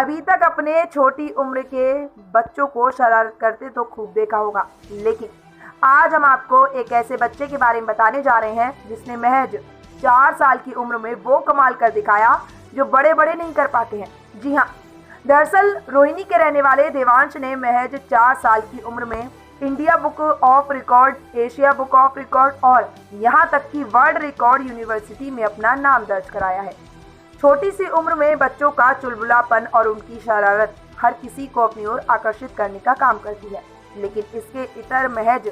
अभी तक अपने छोटी उम्र के बच्चों को शरारत करते तो खूब देखा होगा, लेकिन आज हम आपको एक ऐसे बच्चे के बारे में बताने जा रहे हैं जिसने महज 4 साल की उम्र में वो कमाल कर दिखाया जो बड़े बड़े नहीं कर पाते हैं। जी हाँ, दरअसल रोहिणी के रहने वाले देवांश ने महज 4 साल की उम्र में India book of record, Asia book of record और यहाँ तक कि वर्ल्ड रिकॉर्ड यूनिवर्सिटी में अपना नाम दर्ज कराया है। छोटी सी उम्र में बच्चों का चुलबुलापन और उनकी शरारत हर किसी को अपनी ओर आकर्षित करने का काम करती है, लेकिन इसके इतर महज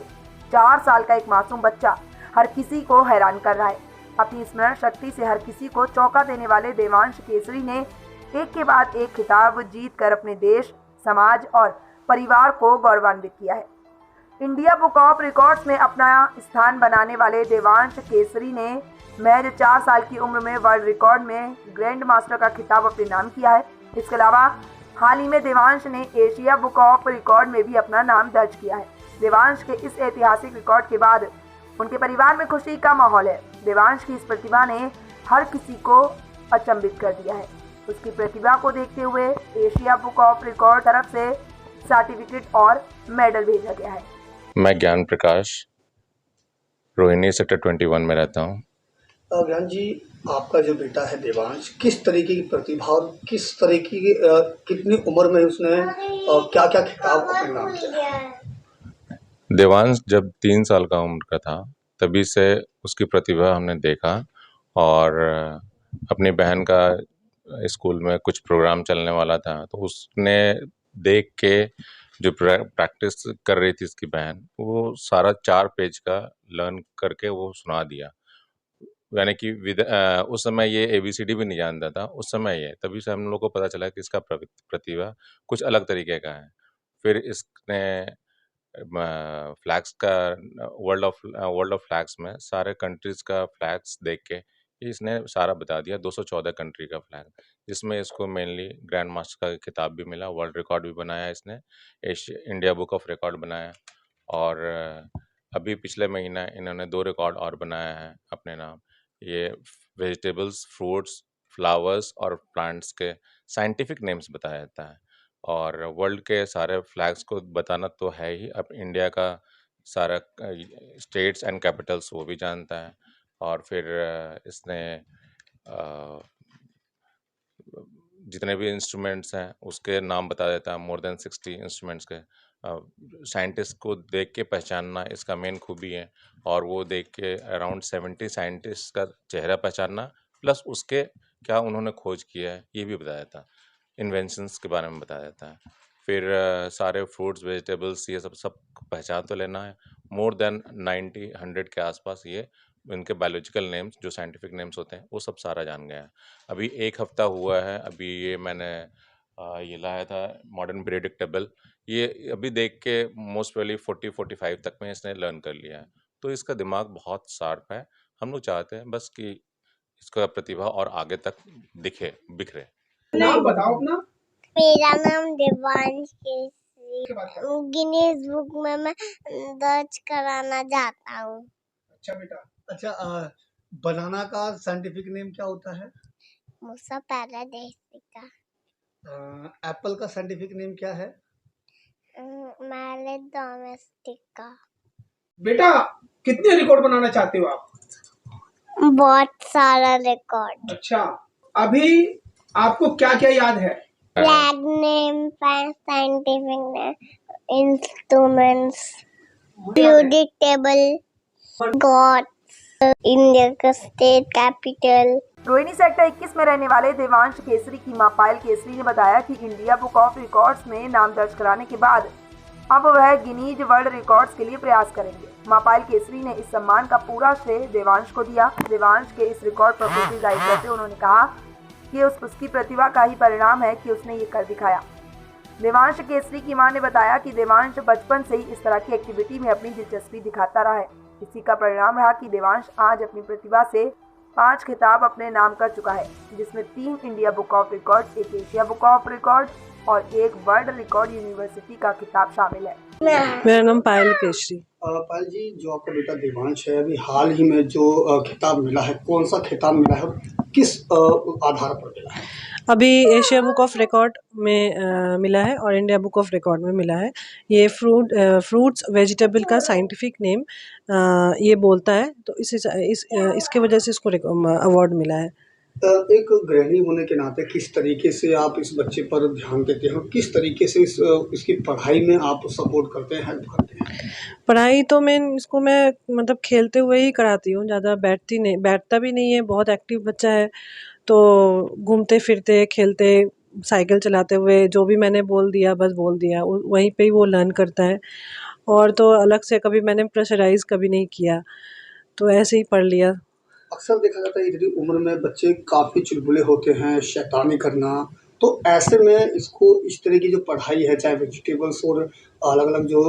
4 साल का एक मासूम बच्चा हर किसी को हैरान कर रहा है। अपनी स्मरण शक्ति से हर किसी को चौंका देने वाले देवांश केसरी ने एक के बाद एक खिताब जीतकर अपने देश, समाज और परिवार को गौरवान्वित किया है। इंडिया बुक ऑफ रिकॉर्ड्स में अपना स्थान बनाने वाले देवांश केसरी ने महज 4 साल की उम्र में वर्ल्ड रिकॉर्ड में ग्रैंड मास्टर का खिताब अपने नाम किया है। इसके अलावा हाल ही में देवांश ने एशिया बुक ऑफ रिकॉर्ड में भी अपना नाम दर्ज किया है। देवांश के इस ऐतिहासिक रिकॉर्ड के बाद उनके परिवार में खुशी का माहौल है। देवांश की इस प्रतिभा ने हर किसी को अचंभित कर दिया है। उसकी प्रतिभा को देखते हुए एशिया बुक ऑफ रिकॉर्ड तरफ से सर्टिफिकेट और मेडल भेजा गया है। मैं ज्ञान प्रकाश, रोहिणी सेक्टर 21 में रहता हूँ। ज्ञान जी, आपका जो बेटा है देवांश, किस तरीके की प्रतिभा और किस तरीके की कितनी उम्र में उसने क्या क्या खिताब अपने नाम किया है? देवांश जब 3 साल का उम्र का था तभी से उसकी प्रतिभा हमने देखा और अपनी बहन का स्कूल में कुछ प्रोग्राम चलने वाला था तो उसने देख के जो प्रैक्टिस कर रही थी उसकी बहन, वो सारा 4 पेज का लर्न करके वो सुना दिया। यानी कि उस समय ये ABCD भी नहीं जानता था उस समय ये, तभी से हम लोग को पता चला कि इसका प्रतिभा कुछ अलग तरीके का है। फिर इसने फ्लैग्स का वर्ल्ड ऑफ फ्लैग्स में सारे कंट्रीज़ का फ्लैग्स देख के इसने सारा बता दिया, 214 कंट्री का फ्लैग, जिसमें इसको मेनली ग्रैंड मास्टर का खिताब भी मिला, वर्ल्ड रिकॉर्ड भी बनाया इसने, इंडिया बुक ऑफ रिकॉर्ड बनाया और अभी पिछले महीना इन्होंने 2 रिकॉर्ड और बनाया है अपने नाम। ये वेजिटेबल्स, फ्रूट्स, फ्लावर्स और प्लांट्स के साइंटिफिक नेम्स बताया जाता है और वर्ल्ड के सारे फ्लैग्स को बताना तो है ही, अब इंडिया का सारा स्टेट्स एंड कैपिटल्स वो भी जानता है और फिर इसने जितने भी इंस्ट्रूमेंट्स हैं उसके नाम बता देता है, मोर देन 60 इंस्ट्रूमेंट्स के। साइंटिस्ट को देख के पहचानना इसका मेन खूबी है और वो देख के अराउंड 70 साइंटिस्ट का चेहरा पहचानना प्लस उसके क्या उन्होंने खोज किया है ये भी बताया जाता है, इन्वेंशंस के बारे में बताया जाता है। फिर सारे फ्रूट्स, वेजिटेबल्स ये सब पहचान तो लेना है। मोर देन 90-100 के आसपास ये इनके बायोलॉजिकल नेम्स जो साइंटिफिक नेम्स होते हैं वो सब सारा जान गया है। अभी 1 हफ्ता हुआ है, अभी ये मैंने ये लाया था मॉडर्न पीरियडिक टेबल, ये अभी देख के मोस्ट प्रोबेबली 40-45 तक में इसने लर्न कर लिया है। तो इसका दिमाग बहुत शार्प है। हम लोग चाहते हैं बस कि इसका प्रतिभा और आगे तक बिखरे। नाम बताओ अपना। मेरा नाम देवांश केसरी, गिनीज बुक में मैं दर्ज कराना चाहता हूँ। अच्छा बेटा, अच्छा बनाना का साइंटिफिक नेम क्या होता है? Musa paradisiaca. एप्पल का साइंटिफिक नेम क्या है? Malus domestica. बेटा कितने रिकॉर्ड बनाना चाहते हो आप? बहुत सारा रिकॉर्ड। अच्छा, अभी आपको क्या क्या याद है? Flag name, scientific name, instruments, periodic table, gods, India का स्टेट कैपिटल। रोहिणी सेक्टर 21 में रहने वाले देवांश केसरी की मां पायल केसरी ने बताया कि इंडिया बुक ऑफ रिकॉर्ड्स में नाम दर्ज कराने के बाद अब वह गिनीज वर्ल्ड रिकॉर्ड्स के लिए प्रयास करेंगे। मां पायल केसरी ने इस सम्मान का पूरा श्रेय देवांश को दिया। देवांश के इस रिकॉर्ड पर खुशी जाहिर करते उन्होंने कहा कि उसकी प्रतिभा का ही परिणाम है कि उसने ये कर दिखाया। देवांश केसरी की मां ने बताया कि देवांश बचपन से ही इस तरह की एक्टिविटी में अपनी दिलचस्पी दिखाता रहा है। इसी का परिणाम रहा कि देवांश आज अपनी प्रतिभा से 5 खिताब अपने नाम कर चुका है, जिसमें 3 India book of record, 1 Asia book of record और 1 वर्ल्ड रिकॉर्ड यूनिवर्सिटी का खिताब शामिल है। मेरा नाम पायल केसरी। पायल जी, जो आपका बेटा देवांश है, अभी हाल ही में जो खिताब मिला है, कौन सा खिताब मिला है और किस आधार पर मिला है? अभी एशिया बुक ऑफ रिकॉर्ड में मिला है और इंडिया बुक ऑफ रिकॉर्ड में मिला है। ये फ्रूट्स वेजिटेबल का साइंटिफिक नेम ये बोलता है, तो इसके वजह से इसको अवार्ड मिला है। एक गृहिणी होने के नाते किस तरीके से आप इस बच्चे पर ध्यान देते हो, किस तरीके से इसकी पढ़ाई में आप सपोर्ट करते हैं, हेल्प करते हैं? पढ़ाई तो मैं मतलब खेलते हुए ही कराती हूँ, ज़्यादा बैठता भी नहीं है, बहुत एक्टिव बच्चा है। तो घूमते फिरते खेलते साइकिल चलाते हुए जो भी मैंने बोल दिया बस बोल दिया, वहीं पे ही वो लर्न करता है। और तो अलग से कभी मैंने प्रेशराइज़ कभी नहीं किया, तो ऐसे ही पढ़ लिया। अक्सर देखा जाता है इतनी उम्र में बच्चे काफ़ी चुलबुले होते हैं, शैतानी करना, तो ऐसे में इसको इस तरह की जो पढ़ाई है, चाहे वेजिटेबल्स और अलग-अलग जो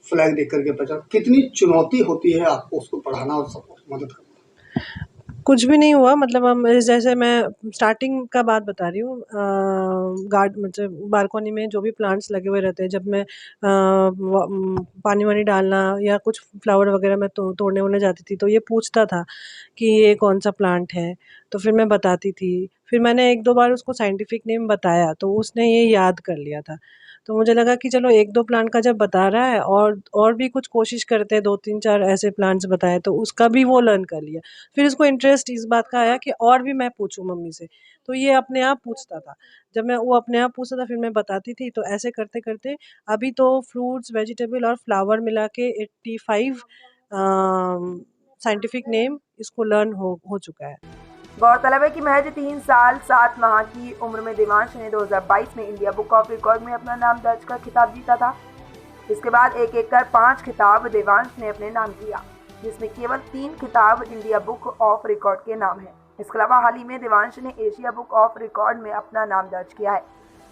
फ्लैग देख कर के बचा, कितनी चुनौती होती है आपको उसको पढ़ाना और सपोर्ट मदद करना? कुछ भी नहीं हुआ, मतलब हम जैसे मैं स्टार्टिंग का बात बता रही हूँ। मतलब बालकनी में जो भी प्लांट्स लगे हुए रहते हैं, जब मैं पानी वानी डालना या कुछ फ्लावर वगैरह मैं तोड़ने वोड़ने जाती थी, तो ये पूछता था कि ये कौन सा प्लांट है, तो फिर मैं बताती थी। फिर मैंने 1-2 बार उसको साइंटिफिक नेम बताया, तो उसने ये याद कर लिया था। तो मुझे लगा कि चलो 1-2 प्लांट का जब बता रहा है और भी कुछ कोशिश करते हैं, 2-3-4 ऐसे प्लांट्स बताए, तो उसका भी वो लर्न कर लिया। फिर इसको इंटरेस्ट इस बात का आया कि और भी मैं पूछूं मम्मी से, तो ये अपने आप पूछता था। जब वो अपने आप पूछता था, फिर मैं बताती थी। तो ऐसे करते करते अभी तो फ्रूट्स वेजिटेबल और फ्लावर मिला के 85 साइंटिफिक नेम इसको लर्न हो चुका है। गौरतलब है कि महज 3 साल 7 माह की उम्र में देवांश ने 2022 में इंडिया बुक ऑफ रिकॉर्ड में अपना नाम दर्ज कर खिताब जीता था। इसके बाद एक एक कर 5 खिताब देवांश ने अपने नाम किया, जिसमें केवल 3 खिताब इंडिया बुक ऑफ रिकॉर्ड के नाम हैं। इसके अलावा हाल ही में देवांश ने एशिया बुक ऑफ रिकॉर्ड में अपना नाम दर्ज किया है।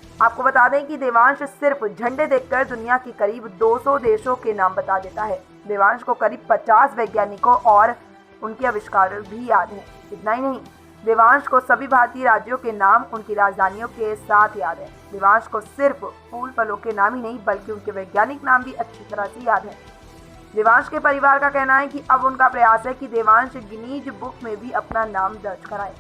आपको बता दें कि देवांश सिर्फ झंडे देखकर दुनिया की करीब 200 देशों के नाम बता देता है। देवांश को करीब 50 वैज्ञानिकों और उनके आविष्कार भी याद हैं। इतना ही नहीं, देवांश को सभी भारतीय राज्यों के नाम उनकी राजधानियों के साथ याद है। देवांश को सिर्फ फूल फलों के नाम ही नहीं बल्कि उनके वैज्ञानिक नाम भी अच्छी तरह से याद है। देवांश के परिवार का कहना है कि अब उनका प्रयास है कि देवांश गिनीज बुक में भी अपना नाम दर्ज कराए।